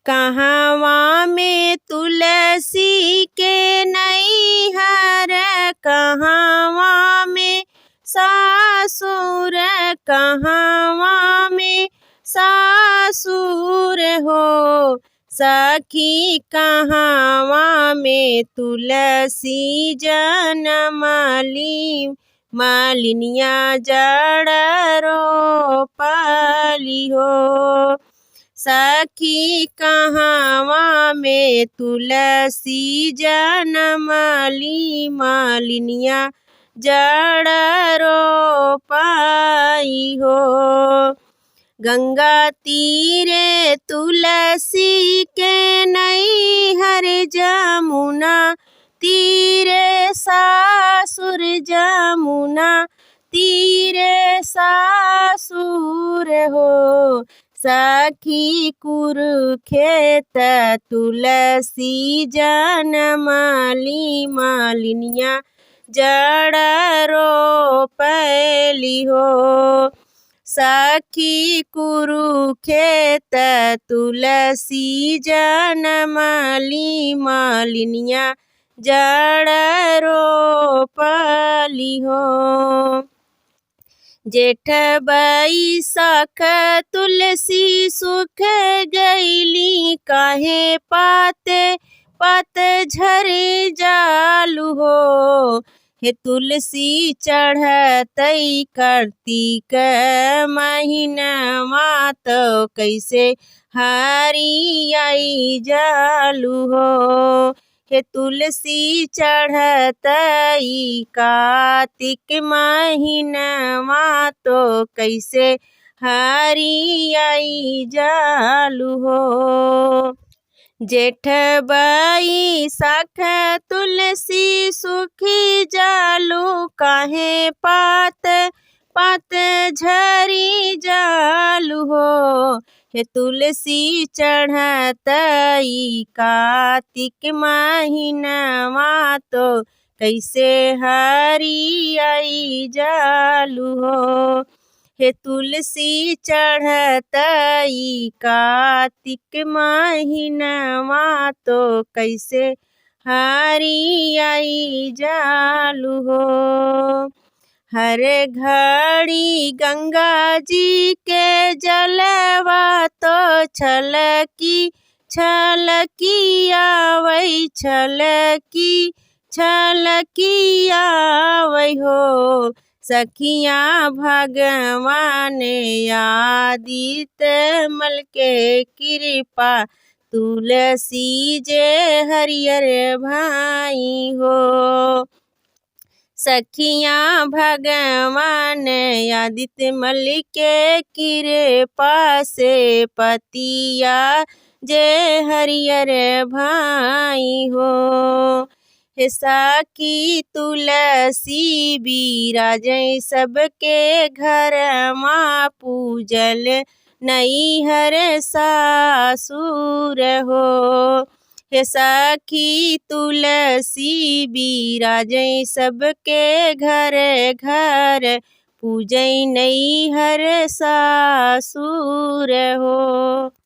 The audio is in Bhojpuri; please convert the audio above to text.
कहवा में तुलसी के नैहर, कहवा में सासुर, कहवा में सासुर हो। सखी कहवा में तुलसी जनमली, मालिनिया जड़ रोपली हो। सखी कहवा में तुलसी जनमली, मालिनिया जड़ रोपाई हो। गंगा तीरे तुलसी के नैहर, जमुना तीरे सासुर, जमुना तीरे सासुर हो। सखी कुरुखेत तुलसी जनमली, मालिनिया जड़ रोपली हो। सखी कुरुखेत तुलसी जनमली, मालिनिया जड़ रोपली हो। जेठ बैसाख तुलसी सुख गईली, काहे पाते पात झर जालू हो। हे तुलसी चढ़तई कार्तिक महीनवा, तो कैसे हरियाई जालू हो। हे तुलसी चढ़तई कार्तिक महीनवा, तो कैसे हरियाई जालू हो। जेठ बैसाख तुलसी सुखी जालू, काहे पात पात झरी जालू हो। हे तुलसी चढ़तई कार्तिक महीनवा, तो कैसे हरियाई जालू हो। हे तुलसी चढ़तई कार्तिक महीनवा, तो कैसे हरियाई जालू हो। हर घड़ी गंगा जी के जलवा, तो छलकी छलकी आवै, छलकी छलकी आवै हो। सखियाँ भगवान आदित्य मल के कृपा, तुलसी जे हरियर भाई हो। सखियाँ भगवान आदित्य मल के कृपा से, पतिया जे हरियर भाई हो। हे सखी तुलसी बिराजै सबके घर माँ, पूजल नैहर सासुर हो। हे सखी तुलसी बिराजै सबके घर घर, पूजै नैहर सासुर हो।